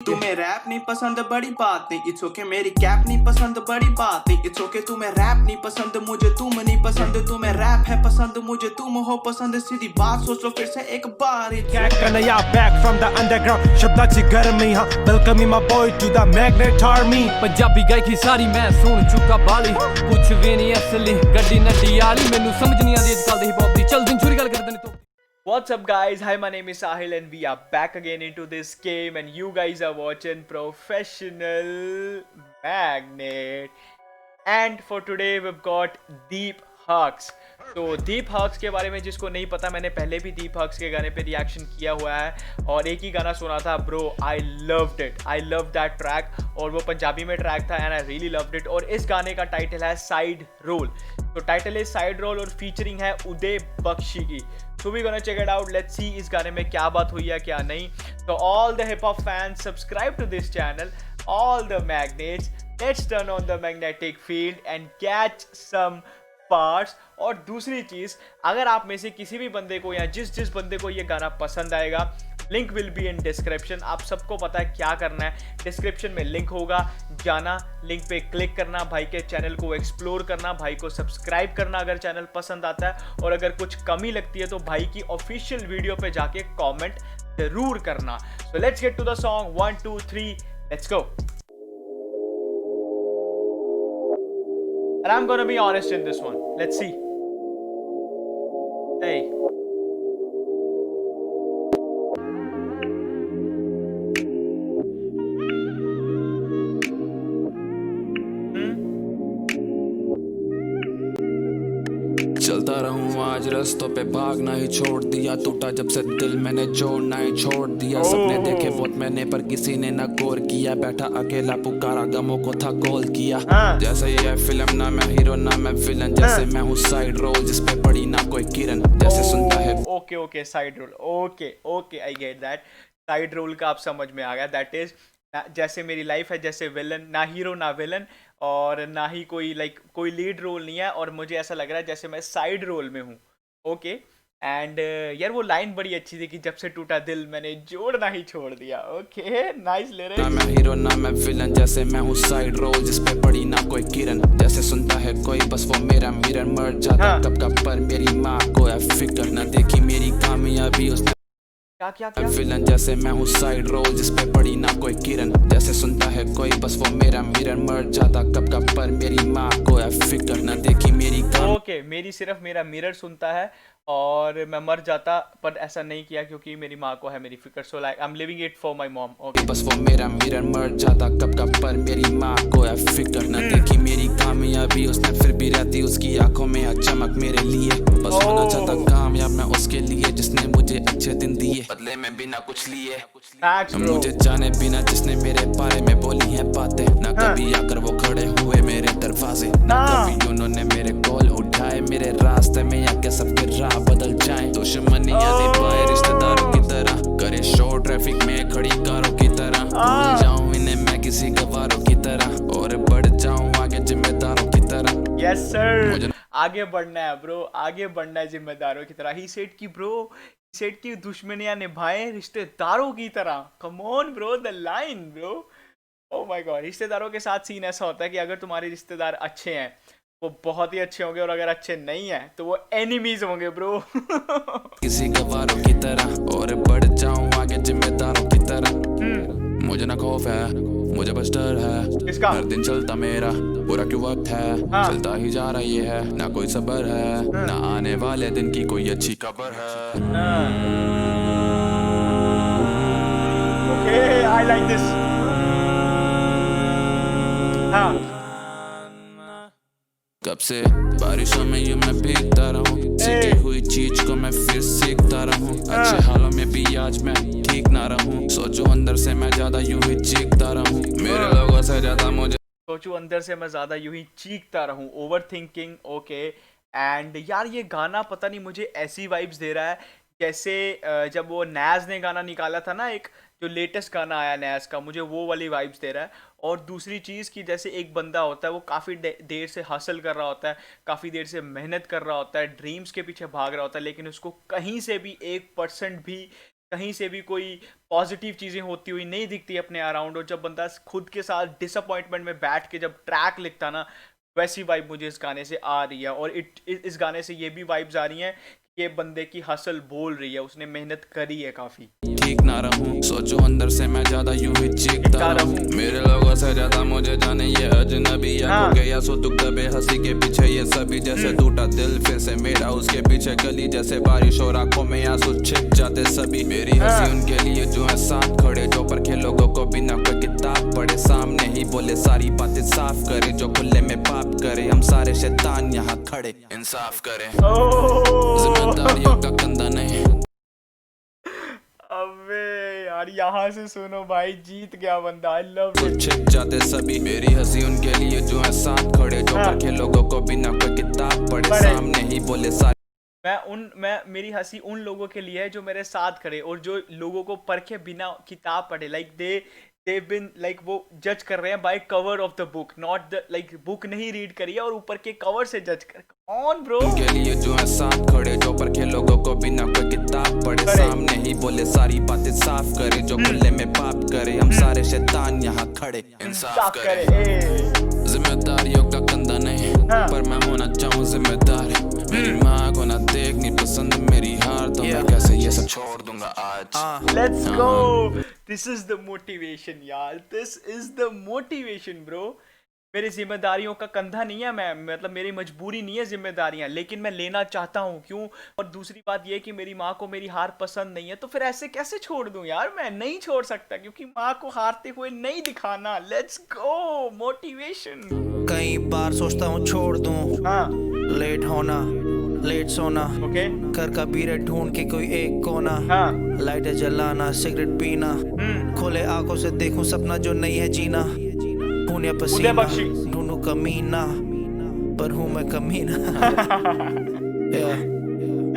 तुम्हें रैप नहीं पसंद बड़ी बात नहीं, इट्स ओके मेरी कैप नहीं पसंद बड़ी बात नहीं, इट्स ओके तुम्हें रैप नहीं पसंद मुझे तुम नहीं पसंद, तुम्हें रैप है पसंद मुझे तुम हो पसंद, सीधी बात सोचो फिर से एक बार। Kaya back from the underground शब्दाची गरमी हाँ welcoming my boy to the Magnet Army। Punjabi गायकी सारी मैं सुन चुका बाली, कुछ भी नहीं असली गड्डी नड्डी आली, मैनू समझ नहीं आती अजकल दी हिप हॉप दी, चल दिन छुरी गल करदे ने तो। What's up guys, hi, my name is Sahil and we are back again into this game and you guys are watching Professional Magnet and for today we've got Deep Hux। तो दीप हक्स के बारे में जिसको नहीं पता, मैंने पहले भी दीप हक्स के गाने पे रिएक्शन किया हुआ है और एक ही गाना सुना था bro, I loved it, I love that track और वो पंजाबी में ट्रैक था and I really loved it. और इस गाने का टाइटल है साइड रोल, तो टाइटल है साइड रोल और फीचरिंग है उदय बख्शी की। So we gonna check it out, let's see इस गाने में क्या बात हुई है क्या नहीं। तो all the hip hop fans subscribe to this channel, all the magnets, let's turn on the magnetic field and catch some parts. और दूसरी चीज, अगर आप में से किसी भी बंदे को या जिस बंदे को ये गाना पसंद आएगा, link will be in description. आप सबको पता है क्या करना है, डिस्क्रिप्शन में लिंक होगा, जाना लिंक पे क्लिक करना, भाई के चैनल को एक्सप्लोर करना, भाई को सब्सक्राइब करना अगर चैनल पसंद आता है, और अगर कुछ कमी लगती है तो भाई की ऑफिशियल वीडियो पे जाके कमेंट जरूर करना। So let's get to the song 1 2 3 let's go. And I'm gonna be honest in this one. Let's see. Hey. चलता रहूं आज रस्तों पे, भागना ही छोड़ दिया, टूटा जब से दिल मैंने जोड़ना ही छोड़ दिया। सपने देखे बहुत मैंने पर किसी ने न गौर किया, बैठा अकेला पुकारा गमों को था कॉल किया। जैसे ये फिल्म ना मैं हीरो ना मैं विलन, जैसे मैं हूँ साइड रोल जिस पे पड़ी ना कोई किरण, जैसे सुनता है। Okay side role, okay I get that. Side role का आप समझ में आ गया, दैट इज जैसे मेरी लाइफ है, जैसे विलन, ना हीरो ना विलन और ना ही कोई कोई लीड रोल नहीं है, और मुझे ऐसा लग रहा है जैसे मैं साइड रोल में हूँ। ओके एंड यार वो लाइन बड़ी अच्छी थी कि जब से टूटा दिल मैंने जोड़ना ही छोड़ दिया। Okay nice lyrics. ना मैं हीरो ना मैं विलन, जैसे मैं हूँ साइड रोल जिस पे पड़ी ना कोई किरण, जैसे सुनता है कोई बस वो मेरा मिरर, मर जाता कब कब पर मेरी माँ को है फिक्र, न देखी मेरी कामयाबी उसने क्या विलन, जैसे मैं हूँ साइड रोल जिस पे पड़ी ना कोई किरण, जैसे सुनता है कोई बस वो मेरा मिरर, मर जाता कब कब पर मेरी माँ को है फिक्र, न देखी मेरी ओके मेरी सिर्फ मेरा मिरर सुनता है और मैं मर जाता, पर ऐसा नहीं किया क्योंकि मेरी माँ को है मेरी फिक्र। So like I am living it for my mom. Okay बस वो मेरा मिरर, मर जाता कब कब पर मेरी माँ को है फिक्र, न देखी मेरी कामयाबी उसने फिर भी रहती उसकी आंखों में है चमक मेरे लिए, बस होना चाहता कामयाब मैं उसके लिए जिसने मुझे अच्छे दिन दिए, बदले में बिना कुछ लिए, मुझे जाने बिना जिसने मेरे बारे में बोली है बातें, ना कभी आकर वो खड़े हुए मेरे दरवाजे, ना कभी उन्होंने मेरे कॉल उठाए, मेरे रास्ते में आके सबके राह बदल जाए, दुश्मनियां निभाए रिश्तेदारों की तरह, करे शो ट्रैफिक में खड़ी कारों की तरह, भूल जाऊं इन्हें मैं किसी गवारों की तरह, और बढ़ जाऊं आगे जिम्मेदारों की तरह। यस सर, आगे बढ़ना है ब्रो, आगे बढ़ना है जिम्मेदारों की तरह। ही सेड की ब्रो, ही सेड की दुश्मनियां निभाए रिश्तेदारों की तरह। Come on bro, the line bro. Oh my God, रिश्तेदारों के साथ सीन ऐसा होता है कि अगर तुम्हारे रिश्तेदार अच्छे हैं वो बहुत ही अच्छे होंगे, और अगर अच्छे नहीं है तो वो एनिमीज होंगे ब्रो। किसी गवारों की तरह और बढ़ जाऊं आगे जिम्मेदारों की तरह, मुझे ना खौफ है मुझे बस डर है, किसका? हर दिन चलता मेरा बुरा क्यों वक्त है, चलता ही जा रहा ये है, ना कोई सबर है, ना आने वाले दिन की कोई अच्छी खबर है। Okay I like this. हाँ कब से बारिशों में यूं मैं भीगता रहूं, सीखी हुई चीज को मैं फिर सीखता रहूं, अच्छे हालों में भी आज मैं ठीक ना रहूं, सोचो अंदर से मैं ज्यादा यूं ही चीखता रहूं, मेरे लोगों से ज्यादा मुझे सोचूं अंदर से मैं ज्यादा यूं ही चीखता रहूं, ओवर थिंकिंग। ओके एंड यार ये गाना पता नहीं मुझे ऐसी वाइब्स दे रहा है जैसे जब वो नैज ने गाना निकाला था ना, एक जो लेटेस्ट गाना आया नैज का, मुझे वो वाली वाइब्स दे रहा है। और दूसरी चीज़ कि जैसे एक बंदा होता है वो काफ़ी देर से हसल कर रहा होता है, काफ़ी देर से मेहनत कर रहा होता है, ड्रीम्स के पीछे भाग रहा होता है, लेकिन उसको कहीं से भी 1% भी कहीं से भी कोई पॉजिटिव चीज़ें होती हुई नहीं दिखती अपने अराउंड, और जब बंदा खुद के साथ डिसअपॉइंटमेंट में बैठ के जब ट्रैक लिखता ना, वैसी वाइब मुझे इस गाने से आ रही है। और इस गाने से ये भी वाइब्स आ रही हैं कि ये बंदे की हसल बोल रही है, उसने मेहनत करी है काफ़ी। ठीक ना रहूं, सोचो अंदर से मैं ज्यादा यूं ही चीखता रहूं। मेरे लोगों से ज्यादा मुझे जाने ये अजनबी है। हो गया सो दुख दबे हंसी के पीछे ये सभी, जैसे टूटा दिल फिर से मेरा उसके पीछे गली, जैसे बारिश और आंखों में आंसू छिप जाते सभी। मेरी हंसी उनके लिए जो है साथ खड़े, जो परखे लोगों को बिना कोई किताब पढ़े, सामने ही बोले सारी बातें साफ करे, जो खुले में पाप करे। हम सारे शैतान यहाँ खड़े इंसाफ करें, जिम्मेदारियों का कंधा नहीं। अबे यार यहाँ से सुनो भाई, जीत गया बंदा। I love it. छिप जाते सभी, मेरी हंसी उनके लिए जो है साथ खड़े, जो परखे लोगों को बिना कोई किताब पढ़े, सामने ही बोले सारी। मेरी हंसी उन लोगों के लिए है जो मेरे साथ खड़े, और जो लोगों को परखे बिना किताब पढ़े, लाइक they've been like वो जज कर रहे हैं by cover of the book, not the like book नहीं रीड करी है और ऊपर के कवर से जज कर। कौन ब्रो? उनके लिए जो है साथ खड़े, जो परखे लोगों को बिना कोई किताब पढ़े, सामने ही बोले सारी बातें साफ करे, जो खुले में पाप करे। हम सारे शैतान यहाँ खड़े इंसाफ करे, जिम्मेदारियों का कंधा नहीं, पर मैं होना चाहूँ जिम्मेदार। मेरी माँ को ना देखनी पसंद मेरी हार, तो मैं कैसे ये सब छोड़ दूंगा आज। Let's go, this is the motivation यार, this is the motivation bro. मेरी जिम्मेदारियों का कंधा नहीं है, मैं मतलब मेरी मजबूरी नहीं है जिम्मेदारियां, लेकिन मैं लेना चाहता हूँ। क्यों? और दूसरी बात ये कि मेरी माँ को मेरी हार पसंद नहीं है, तो फिर ऐसे कैसे छोड़ दूं यार? मैं नहीं छोड़ सकता, क्योंकि माँ को हारते हुए नहीं दिखाना। Let's go, motivation. कई बार सोचता हूँ छोड़ दूं, हाँ लेट होना, लेट सोना, ओके, घर का बीरे ढूंढ के कोई एक कोना, हाँ लाइटें जलाना, सिगरेट पीना, खोले आंखों से देखूं सपना जो नहीं है जीना, खून या पसीना, बख्शी। ढूंढूं कमीना, पर हूँ मैं कमीना।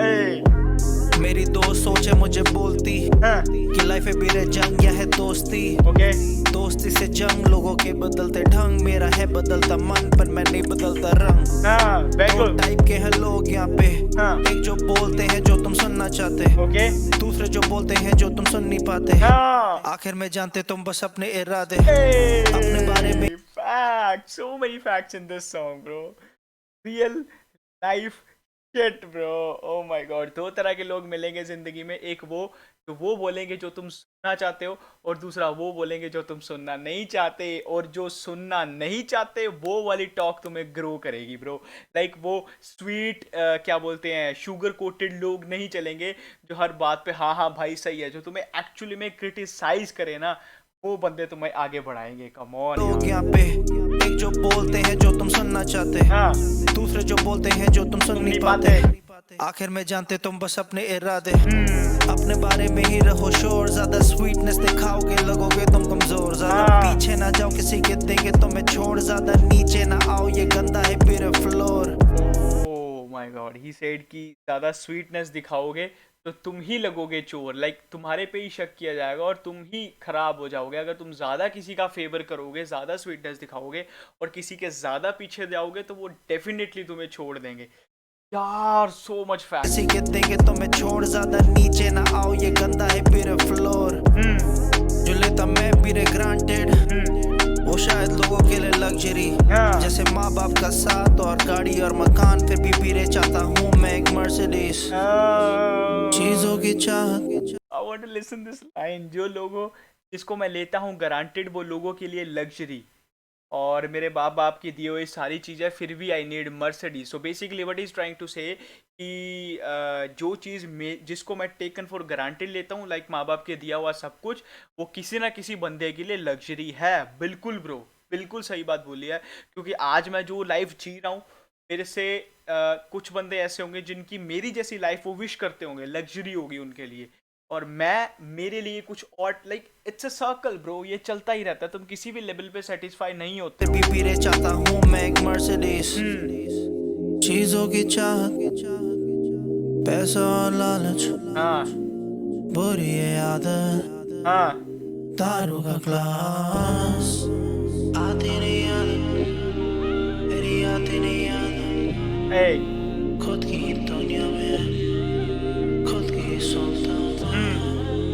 ए, मेरी दोस्त सोचे मुझे बोलती हाँ कि लाइफ है बीरे जंग या है दोस्ती, ओके, दोस्ती से जंग, लोगों के बदलते ढंग, मेरा है बदलता मन पर मैं नहीं बदलता रंग। हाँ दो बिल्कुल, टाइप के हैं लोग यहाँ पे, हाँ एक जो बोलते हैं जो तुम सुनना चाहते, ओके, दूसरे जो बोलते हैं जो तुम सुन नहीं पाते, हाँ आखिर में जानते तुम बस अपने इरादे, अपने बारे में। Facts, so many facts in this song, bro. Real life shit, bro. Oh my god. दो तरह के लोग मिलेंगे जिंदगी में, एक वो बोलेंगे जो तुम सुनना चाहते हो, और दूसरा वो बोलेंगे जो तुम सुनना नहीं चाहते। और जो सुनना नहीं चाहते वो वाली टॉक तुम्हें ग्रो करेगी ब्रो। लाइक वो स्वीट क्या बोलते हैं, शुगर कोटेड लोग नहीं चलेंगे जो हर बात पे हाँ हाँ भाई सही है। जो तुम्हें एक्चुअली में क्रिटिसाइज करे ना, वो बंदे तुम्हें आगे बढ़ाएंगे। कम ऑन लोग यहाँ पे, एक जो बोलते हैं जो तुम सुनना चाहते, हाँ दूसरे जो बोलते हैं जो तुम सुन नहीं पाते, आखिर में जानते तुम बस अपने इरादे, अपने बारे में ही रहो शोर, ज्यादा स्वीटनेस दिखाओगे लगोगे तुम कमजोर, ज्यादा पीछे ना जाओ किसी के देंगे तुम्हें छोड़, ज्यादा नीचे ना आओ ये गंदा है beer floor. Oh my god, he said कि ज्यादा स्वीटनेस दिखाओगे तो तुम ही लगोगे चोर। लाइक तुम्हारे पे ही शक किया जाएगा और तुम ही खराब हो जाओगे। अगर तुम ज़्यादा किसी का फेवर करोगे, ज़्यादा स्वीटनेस दिखाओगे और किसी के ज़्यादा पीछे जाओगे, तो वो डेफिनेटली तुम्हें छोड़ देंगे यार। So much fact. किसी के देंगे तुम्हें छोड़, ज्यादा नीचे ना आओ ये गंदा है बियर फ्लोर। जो लेता मैं बियर ग्रांटेड, वो शायद लोगों के लिए लग्जरी, जैसे माँ बाप का साथ और गाड़ी और मकान, फिर भी पीरे चाहता हूँ मैं एक मर्सिडीज, चीजों की चाहत। I want to listen this line। जो लोगों जिसको मैं लेता हूँ गारंटेड, वो लोगों के लिए लग्जरी, और मेरे बाप बाप की दिए हुई सारी चीज़ें, फिर भी I need Mercedes. So basically what is trying to say कि जो चीज़ जिसको मैं टेकन फॉर गारंटेड लेता हूँ, लाइक माँ बाप के दिया हुआ सब कुछ, वो किसी ना किसी बंदे के लिए लग्जरी है। बिल्कुल ब्रो, बिल्कुल सही बात बोली है। क्योंकि आज मैं जो लाइफ जी रहा हूँ, मेरे से कुछ बंदे ऐसे होंगे जिनकी मेरी जैसी लाइफ वो विश करते होंगे, लग्जरी होगी उनके लिए, और मैं मेरे लिए कुछ और। Like it's a circle bro, ये चलता ही रहता है। तुम किसी भी लेवल पे सेटिस्फाई नहीं होते। फिर भी पीरे चाहता हूँ मैं एक मर्सिडीज, चीजों की चाहत, पैसा और लालच, हाँ बुरी है आदत, हाँ दारू का ग्लास, आती नहीं याद, मेरी आती नहीं याद, ए खुद की दुनिया में खुद की सोचता हूँ,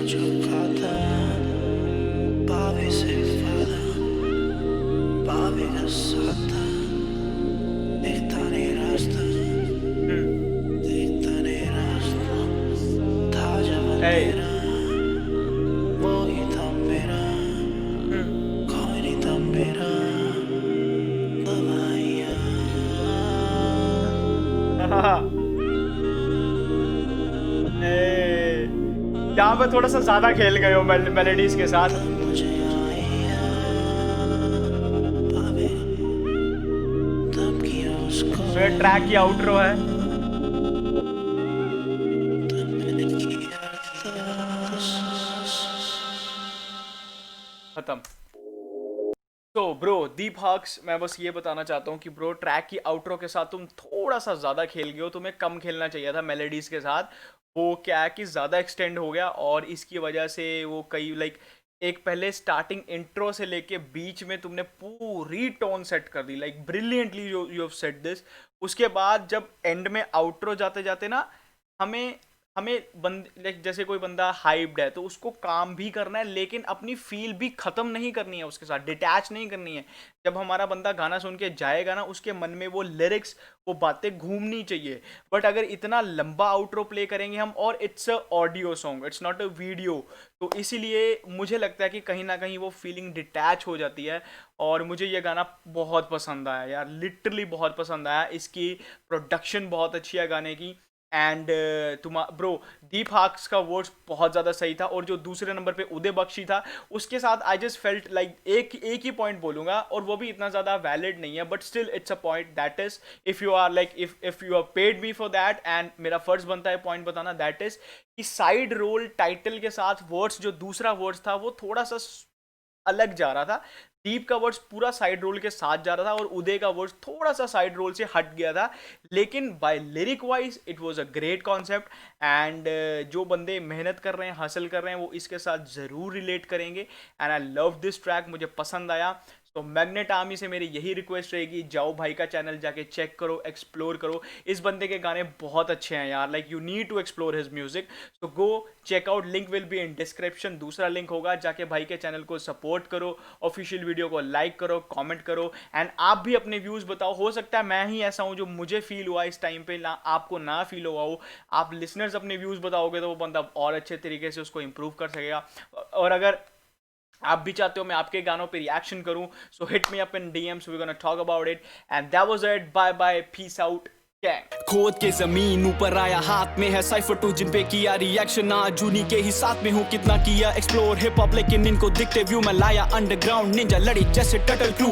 जो खाता बाबे से फादा बाबे का साथा देखता नहीं रास्ता देखता नहीं रास्ता था जब मेरा वो ही था मेरा कोई नहीं था मेरा दवाइयाँ यहाँ पे थोड़ा सा ज्यादा खेल गए हो मेलोडीज के साथ। मुझे आया बाबे तब किया उसको तो ये ट्रैक की आउटरो है। तब मैंने किया खत्म। तो ब्रो दीप हक्स, मैं बस ये बताना चाहता हूँ कि ब्रो ट्रैक की आउटरो के साथ तुम थोड़ा सा ज़्यादा खेल गए हो, तुम्हें कम खेलना चाहिए था मेलोडीज के साथ। वो क्या है कि ज़्यादा एक्सटेंड हो गया और इसकी वजह से वो कई लाइक एक पहले स्टार्टिंग इंट्रो से लेके बीच में तुमने पूरी टोन सेट कर दी, like brilliantly you have set this. उसके बाद जब एंड में आउटरो जाते जाते ना हमें लाइक जैसे कोई बंदा हाइप्ड है तो उसको काम भी करना है लेकिन अपनी फील भी खत्म नहीं करनी है, उसके साथ डिटैच नहीं करनी है। जब हमारा बंदा गाना सुन के जाएगा ना उसके मन में वो लिरिक्स वो बातें घूमनी चाहिए। बट अगर इतना लंबा आउटरो प्ले करेंगे हम, और it's a audio song, it's not a video, तो इसीलिए मुझे लगता है कि कहीं ना कहीं वो फीलिंग डिटैच हो जाती है। और मुझे ये गाना बहुत पसंद आया यार, लिटरली बहुत पसंद आया। इसकी प्रोडक्शन बहुत अच्छी है गाने की। एंड ब्रो दीप हक्स का वर्ड्स बहुत ज़्यादा सही था। और जो दूसरे नंबर पे उदय बख्शी था उसके साथ आई जस्ट फेल्ट लाइक एक ही पॉइंट बोलूँगा और वो भी इतना ज़्यादा वैलिड नहीं है, but still it's a point that is if you are like if you are paid me for that and मेरा फर्ज बनता है पॉइंट बताना, दैट इज़ कि साइड रोल टाइटल के साथ वर्ड्स जो दूसरा वर्ड्स था वो थोड़ा सा अलग जा रहा था। दीप का वर्ड्स पूरा साइड रोल के साथ जा रहा था और उदय का वर्ड्स थोड़ा सा साइड रोल से हट गया था, लेकिन by lyric wise it was a great concept. And जो बंदे मेहनत कर रहे हैं, हासिल कर रहे हैं, वो इसके साथ ज़रूर रिलेट करेंगे। And I love this track, मुझे पसंद आया। तो मैग्नेट आर्मी से मेरी यही रिक्वेस्ट रहेगी, जाओ भाई का चैनल जाके चेक करो, एक्सप्लोर करो। इस बंदे के गाने बहुत अच्छे हैं यार, like you need to explore his music. So go check out, link will be in description. दूसरा लिंक होगा, जाके भाई के चैनल को सपोर्ट करो, ऑफिशियल वीडियो को लाइक करो, कमेंट करो। एंड आप भी अपने व्यूज़ बताओ, हो सकता है मैं ही ऐसा हूँ जो मुझे फील हुआ इस टाइम पे, ना आपको ना फील हुआ हो। आप लिसनर्स अपने व्यूज़ बताओगे तो वो बंदा और अच्छे तरीके से उसको इम्प्रूव कर सकेगा। और अगर आप भी चाहते हो मैं आपके गानों पे रिएक्शन करूं, so hit me up in DMs, we gonna talk about it. And that was it, bye bye, peace out, gang. खोद के जमीन ऊपर आया, हाथ में है साइफर टू, जिन पे किया रिएक्शन आज उन्हीं के ही साथ में हूँ। कितना किया एक्सप्लोर हिप हॉप, लेकिन इनको दिखते व्यू में लाया अंडरग्राउंड निंजा, लड़ी जैसे टर्टल क्रू।